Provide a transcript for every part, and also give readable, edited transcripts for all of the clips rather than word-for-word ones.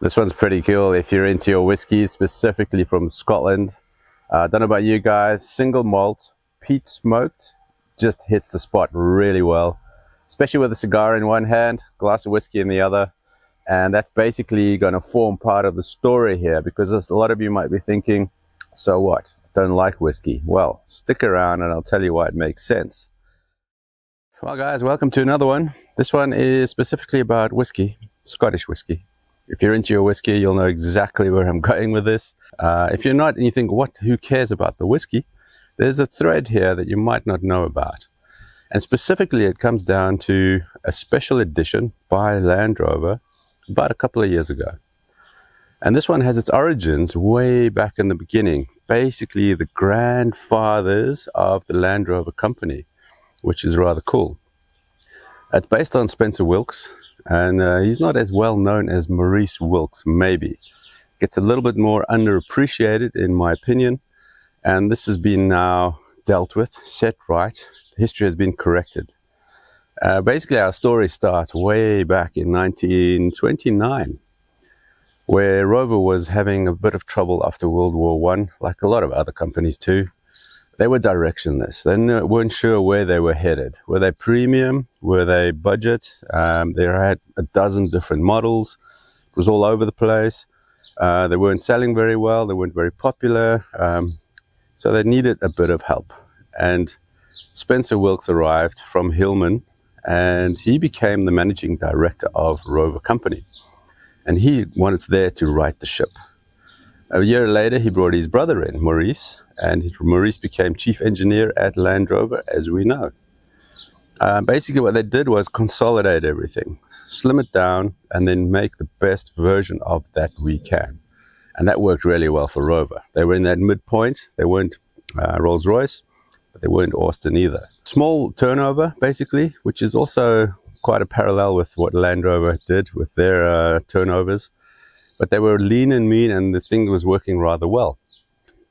This one's pretty cool if you're into your whiskey, specifically from Scotland. Don't know about you guys, single malt, peat smoked, just hits the spot really well, especially with a cigar in one hand, glass of whiskey in the other. And that's basically going to form part of the story here, because a lot of you might be thinking, so what? Don't like whiskey. Well, stick around and I'll tell you why it makes sense. Well guys, welcome to another one. This one is specifically about whiskey, Scottish whiskey. If you're into your whiskey, you'll know exactly where I'm going with this. If you're not and you think, who cares about the whiskey? There's a thread here that you might not know about. And specifically, it comes down to a special edition by Land Rover about a couple of years ago. And this one has its origins way back in the beginning. Basically, the grandfathers of the Land Rover company, which is rather cool. It's based on Spencer Wilks, and he's not as well known as Maurice Wilks, maybe. Gets a little bit more underappreciated, in my opinion, and this has been now dealt with, set right. History has been corrected. Basically, our story starts way back in 1929, where Rover was having a bit of trouble after World War I, like a lot of other companies too. They were directionless. They weren't sure where they were headed. Were they premium? Were they budget? They had a dozen different models. It was all over the place. They weren't selling very well. They weren't very popular. So they needed a bit of help. And Spencer Wilks arrived from Hillman, and he became the managing director of Rover Company. And he was there to right the ship. A year later, he brought his brother in, Maurice, and Maurice became chief engineer at Land Rover, as we know. Basically, what they did was consolidate everything, slim it down, and then make the best version of that we can. And that worked really well for Rover. They were in that midpoint. They weren't Rolls-Royce, but they weren't Austin either. Small turnover, basically, which is also quite a parallel with what Land Rover did with their turnovers. But they were lean and mean, and the thing was working rather well.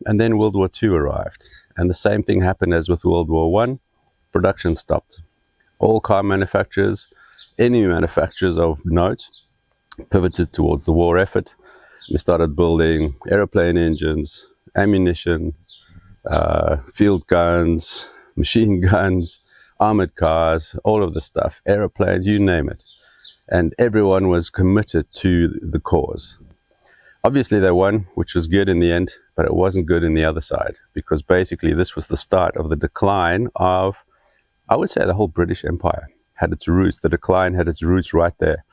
And then World War II arrived, and the same thing happened as with World War I. Production stopped. All car manufacturers, any manufacturers of note, pivoted towards the war effort. They started building aeroplane engines, ammunition, field guns, machine guns, armored cars, all of the stuff, aeroplanes, you name it. And everyone was committed to the cause. Obviously they won, which was good in the end, but it wasn't good in the other side, because basically this was the start of the decline of, I would say, the whole British Empire had its roots. The decline had its roots right there,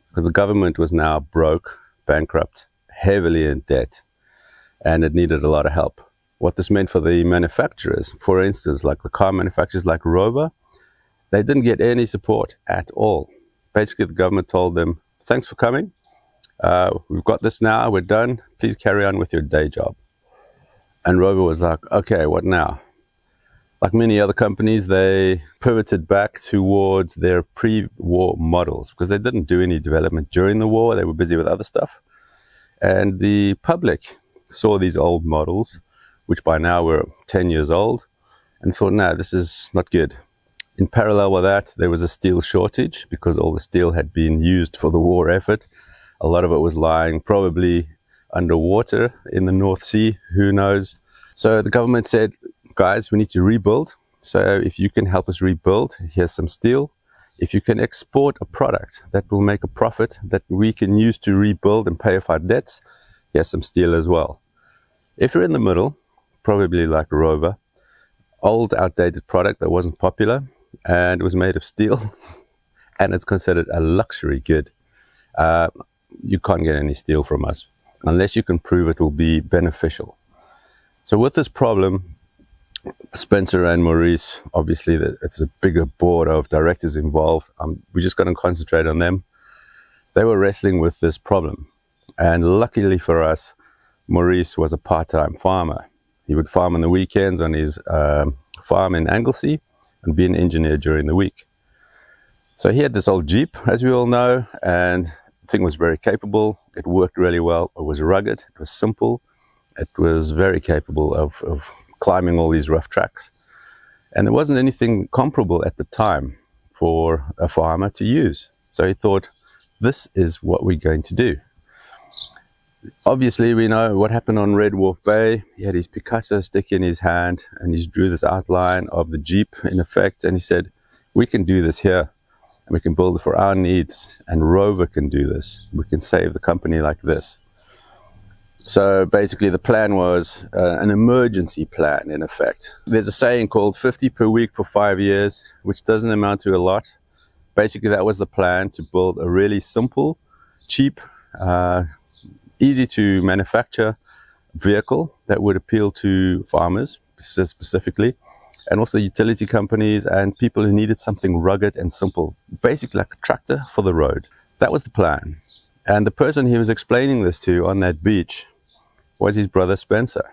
because the government was now broke, bankrupt, heavily in debt, and it needed a lot of help. What this meant for the manufacturers, for instance, like the car manufacturers like Rover, they didn't get any support at all. Basically, the government told them, thanks for coming. We've got this now. We're done. Please carry on with your day job. And Rover was like, okay, what now? Like many other companies, they pivoted back towards their pre-war models, because they didn't do any development during the war. They were busy with other stuff. And the public saw these old models, which by now were 10 years old, and thought, no, this is not good. In parallel with that, there was a steel shortage, because all the steel had been used for the war effort. A lot of it was lying probably underwater in the North Sea, who knows. So the government said, guys, we need to rebuild. So if you can help us rebuild, here's some steel. If you can export a product that will make a profit that we can use to rebuild and pay off our debts, here's some steel as well. If you're in the middle, probably like Rover, old outdated product that wasn't popular, and it was made of steel, and it's considered a luxury good. You can't get any steel from us unless you can prove it will be beneficial. So with this problem, Spencer and Maurice, obviously it's a bigger board of directors involved. We're just going to concentrate on them. They were wrestling with this problem, and luckily for us, Maurice was a part-time farmer. He would farm on the weekends on his farm in Anglesey, and be an engineer during the week. So he had this old Jeep, as we all know, and the thing was very capable. It worked really well. It was rugged. It was simple. It was very capable of climbing all these rough tracks. And there wasn't anything comparable at the time for a farmer to use. So he thought, this is what we're going to do. Obviously, we know what happened on Red Wharf Bay. He had his Picasso stick in his hand and he drew this outline of the Jeep in effect, and he said, we can do this here and we can build it for our needs, and Rover can do this. We can save the company like this. So basically the plan was an emergency plan in effect. There's a saying called 50 per week for 5 years, which doesn't amount to a lot. Basically that was the plan, to build a really simple, cheap, easy to manufacture vehicle that would appeal to farmers specifically, and also utility companies and people who needed something rugged and simple, basically like a tractor for the road. That was the plan. And the person he was explaining this to on that beach was his brother Spencer.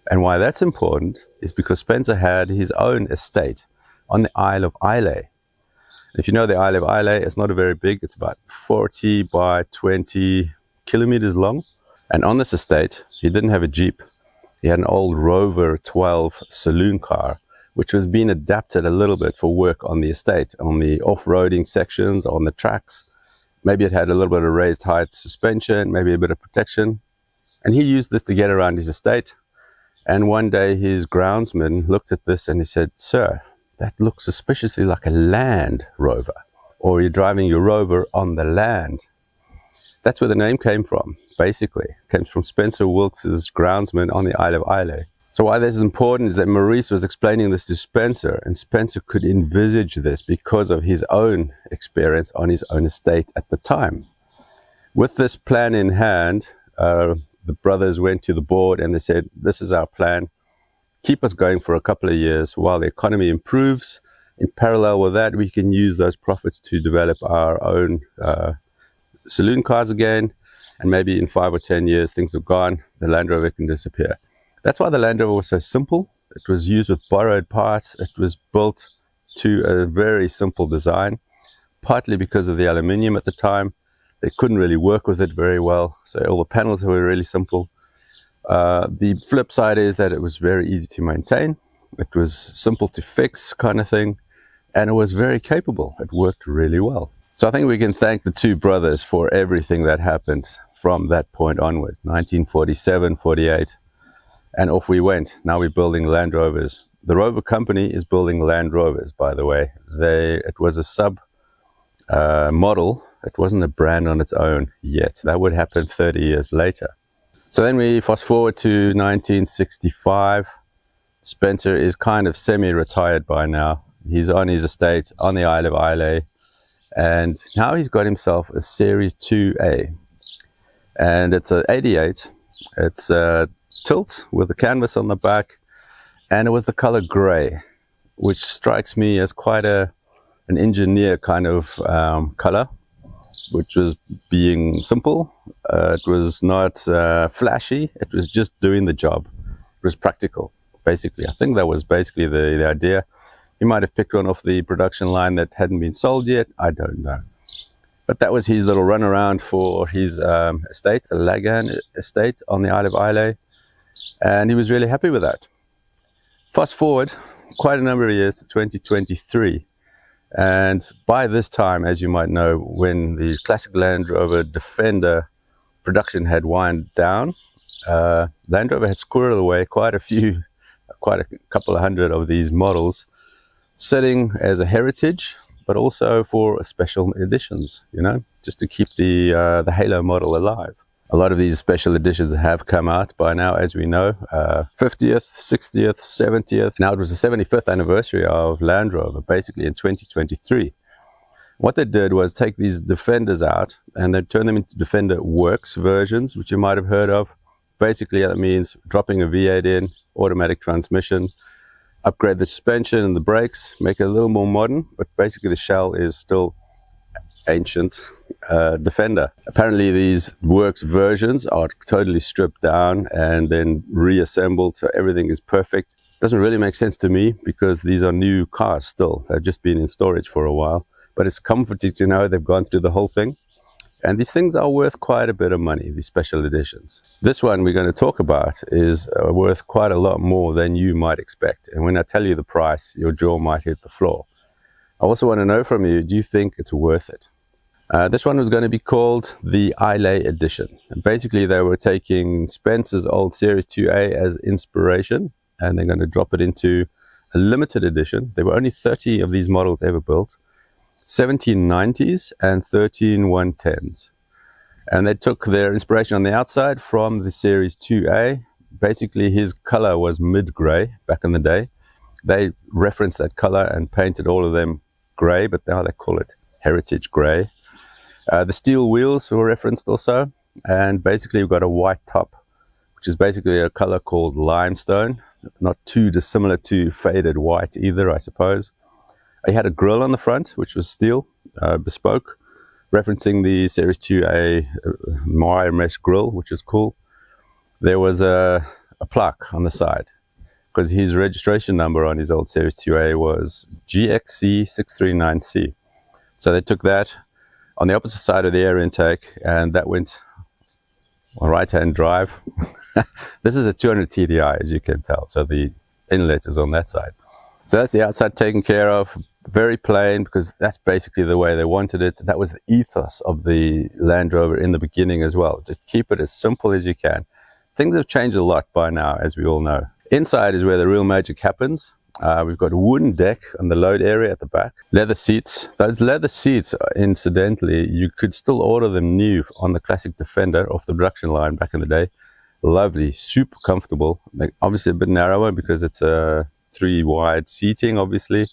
And why that's important is because Spencer had his own estate on the Isle of Islay. If you know the Isle of Islay, it's not a very big, it's about 40 by 20 kilometers long. And on this estate, he didn't have a Jeep. He had an old Rover 12 saloon car, which was being adapted a little bit for work on the estate, on the off-roading sections, on the tracks. Maybe it had a little bit of raised height suspension, maybe a bit of protection. And he used this to get around his estate. And one day his groundsman looked at this and he said, "Sir, that looks suspiciously like a Land Rover, or you're driving your Rover on the land." That's where the name came from, basically. It came from Spencer Wilks' groundsman on the Isle of Islay. So why this is important is that Maurice was explaining this to Spencer, and Spencer could envisage this because of his own experience on his own estate at the time. With this plan in hand, the brothers went to the board and they said, "This is our plan. Keep us going for a couple of years while the economy improves. In parallel with that, we can use those profits to develop our own saloon cars again. And maybe in 5 or 10 years, things have gone, the Land Rover can disappear." That's why the Land Rover was so simple. It was used with borrowed parts. It was built to a very simple design, partly because of the aluminium at the time. They couldn't really work with it very well, so all the panels were really simple. The flip side is that it was very easy to maintain. It was simple to fix kind of thing, and it was very capable. It worked really well. So I think we can thank the two brothers for everything that happened from that point onward, 1947, 48, and off we went. Now we're building Land Rovers. The Rover company is building Land Rovers, by the way. It was a sub model. It wasn't a brand on its own yet. That would happen 30 years later. So then we fast forward to 1965. Spencer is kind of semi-retired by now. He's on his estate on the Isle of Islay. And now he's got himself a Series IIa. And it's an 88. It's a tilt with a canvas on the back. And it was the color gray, which strikes me as quite an engineer kind of color, which was being simple. It was not flashy. It was just doing the job. It was practical, basically. I think that was basically the idea. He might have picked one off the production line that hadn't been sold yet. I don't know. But that was his little runaround for his estate, the Lagan estate on the Isle of Islay. And he was really happy with that. Fast forward quite a number of years to 2023. And by this time, as you might know, when the classic Land Rover Defender production had wound down, Land Rover had squirreled away quite a couple of hundred of these models, sitting as a heritage, but also for special editions, you know, just to keep the Halo model alive. A lot of these special editions have come out by now, as we know, 50th, 60th, 70th. Now it was the 75th anniversary of Land Rover, basically in 2023. What they did was take these Defenders out and they turn them into Defender Works versions, which you might have heard of. Basically, that means dropping a V8 in, automatic transmission, upgrade the suspension and the brakes, make it a little more modern, but basically the shell is still ancient Defender. Apparently these Works versions are totally stripped down and then reassembled, so everything is perfect. Doesn't really make sense to me because these are new cars still. They've just been in storage for a while, but it's comforting to know they've gone through the whole thing. And these things are worth quite a bit of money, these special editions. This one we're going to talk about is worth quite a lot more than you might expect. And when I tell you the price, your jaw might hit the floor. I also want to know from you, do you think it's worth it? This one was going to be called the Islay edition. And basically they were taking Spencer's old Series IIa as inspiration, and they're going to drop it into a limited edition. There were only 30 of these models ever built, 1790s and 13 110s. And they took their inspiration on the outside from the Series IIa. Basically his color was mid-gray back in the day. They referenced that color and painted all of them gray, but now they call it heritage gray. The steel wheels were referenced also, and basically we've got a white top, which is basically a color called limestone, not too dissimilar to faded white either, I suppose. I had a grille on the front, which was steel, bespoke, referencing the Series IIa wire mesh grille, which is cool. There was a plaque on the side, because his registration number on his old Series IIa was GXC639C. So they took that on the opposite side of the air intake, and that went on right-hand drive. This is a 200 TDI, as you can tell, so the inlet is on that side. So that's the outside taken care of. Very plain, because that's basically the way they wanted it. That was the ethos of the Land Rover in the beginning as well. Just keep it as simple as you can. Things have changed a lot by now, as we all know. Inside is where the real magic happens. We've got a wooden deck on the load area at the back. Leather seats. Those leather seats, incidentally, you could still order them new on the classic Defender off the production line back in the day. Lovely, super comfortable. Obviously a bit narrower because it's a 3 wide seating, obviously.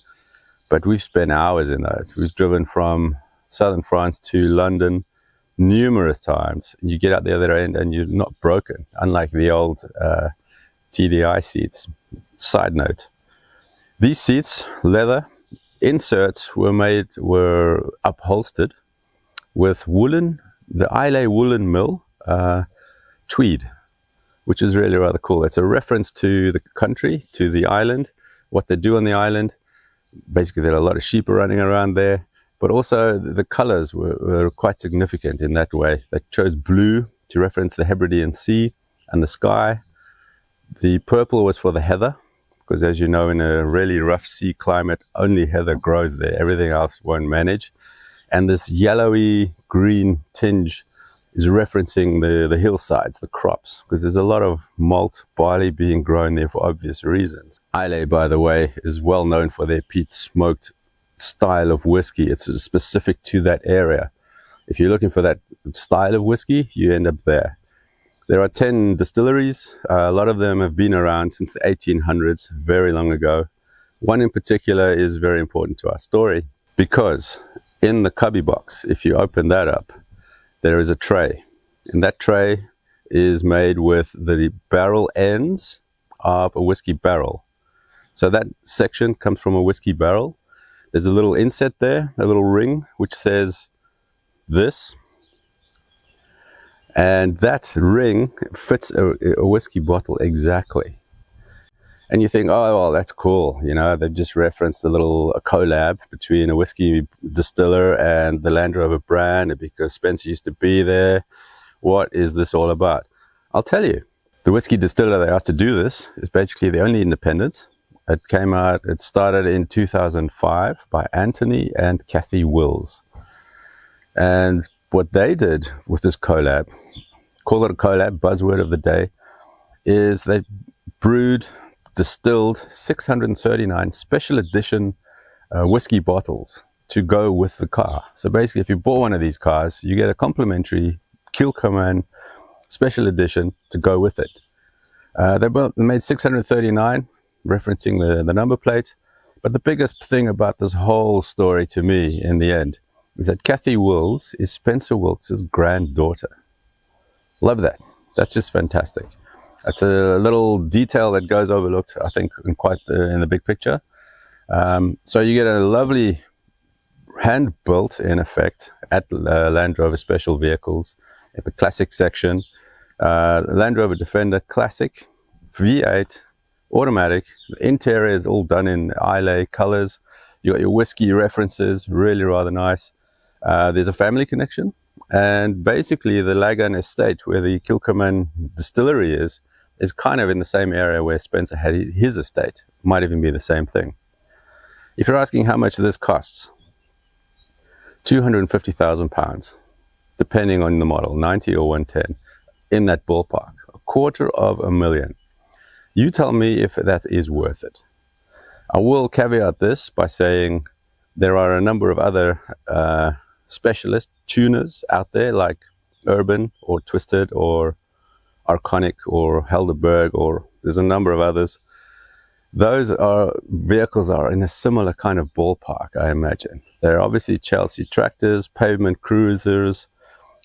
But we've spent hours in those. We've driven from southern France to London numerous times. You get out the other end and you're not broken, unlike the old TDI seats. Side note. These seats, leather inserts, were upholstered with woolen, the Islay Woollen Mill tweed, which is really rather cool. It's a reference to the country, to the island, what they do on the island. Basically, there are a lot of sheep running around there, but also the colors were quite significant in that way. They chose blue to reference the Hebridean Sea and the sky. The purple was for the heather, because as you know, in a really rough sea climate, only heather grows there. Everything else won't manage. And this yellowy green tinge is referencing the hillsides, the crops, because there's a lot of malt barley being grown there for obvious reasons. Islay, by the way, is well known for their peat smoked style of whiskey. It's specific to that area. If you're looking for that style of whiskey, you end up there. There are 10 distilleries. A lot of them have been around since the 1800s, very long ago. One in particular is very important to our story, because in the cubby box, if you open that up, there is a tray. And that tray is made with the barrel ends of a whiskey barrel. So that section comes from a whiskey barrel. There's a little inset there, a little ring, which says this. And that ring fits a whiskey bottle exactly. And you think, oh, well, that's cool. You know, they've just referenced a little collab between a whiskey distiller and the Land Rover brand because Spencer used to be there. What is this all about? I'll tell you. The whiskey distiller they asked to do this is basically the only independent. It came out, it started in 2005 by Anthony and Kathy Wills. And what they did with this collab, call it a collab, buzzword of the day, is they distilled 639 special edition whiskey bottles to go with the car. So basically, if you bought one of these cars, you get a complimentary Kilchoman special edition to go with it. They made 639, referencing the number plate. But the biggest thing about this whole story to me in the end is that Kathy Wills is Spencer Wilks' granddaughter. Love that. That's just fantastic. It's a little detail that goes overlooked, I think, in the big picture. So you get a lovely hand-built, in effect, at Land Rover Special Vehicles, at the Classic section. Land Rover Defender Classic, V8, automatic. The interior is all done in Islay colors. You got your whiskey references, really rather nice. There's a family connection. And basically the Lagan estate, where the Kilchoman Distillery is kind of in the same area where Spencer had his estate. Might even be the same thing. If you're asking how much this costs, £250,000, depending on the model, 90 or 110, in that ballpark. £250,000. You tell me if that is worth it. I will caveat this by saying there are a number of other specialist tuners out there, like Urban or Twisted or Arconic or Helderberg, or there's a number of others. Those vehicles are in a similar kind of ballpark, I imagine. They're obviously Chelsea tractors, pavement cruisers,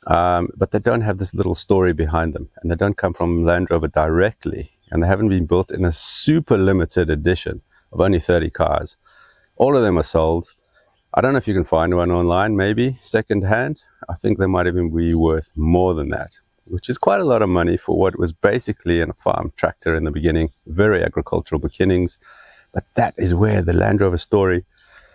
but they don't have this little story behind them, and they don't come from Land Rover directly, and they haven't been built in a super limited edition of only 30 cars. All of them are sold. I don't know if you can find one online, maybe second hand. I think they might even be worth more than that, which is quite a lot of money for what was basically a farm tractor in the beginning, very agricultural beginnings. But that is where the Land Rover story,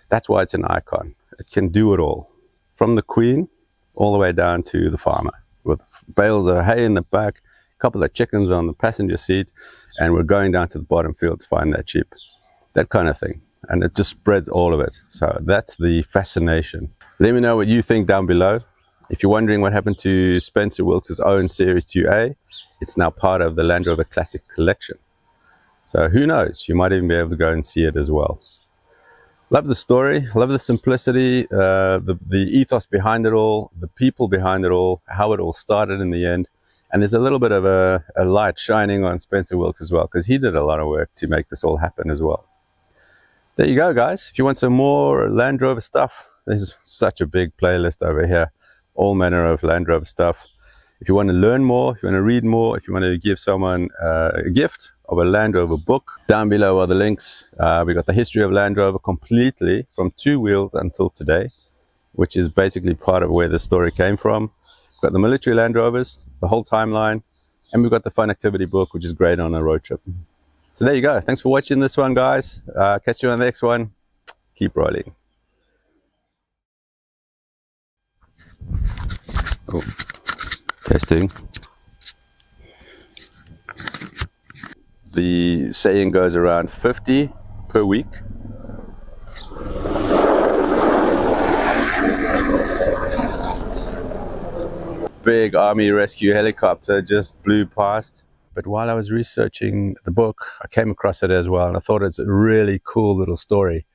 that's why it's an icon. It can do it all, from the Queen all the way down to the farmer, with bales of hay in the back, a couple of chickens on the passenger seat, and we're going down to the bottom field to find that sheep, that kind of thing. And it just spreads all of it. So that's the fascination. Let me know what you think down below. If you're wondering what happened to Spencer Wilks' own Series IIa, it's now part of the Land Rover Classic collection. So who knows, you might even be able to go and see it as well. Love the story, love the simplicity, the ethos behind it all, the people behind it all, how it all started in the end. And there's a little bit of a light shining on Spencer Wilks as well, because he did a lot of work to make this all happen as well. There you go, guys. If you want some more Land Rover stuff, there's such a big playlist over here. All manner of Land Rover stuff. If you want to learn more, if you want to read more, if you want to give someone a gift of a Land Rover book, down below are the links. We got the history of Land Rover completely from 2 wheels until today, which is basically part of where the story came from. We've got the military Land Rovers, the whole timeline, and we've got the fun activity book, which is great on a road trip. So there you go. Thanks for watching this one, guys. Catch you on the next one. Keep rolling. Oh, testing. The saying goes around 50 per week. Big army rescue helicopter just flew past. But while I was researching the book, I came across it as well, and I thought it's a really cool little story.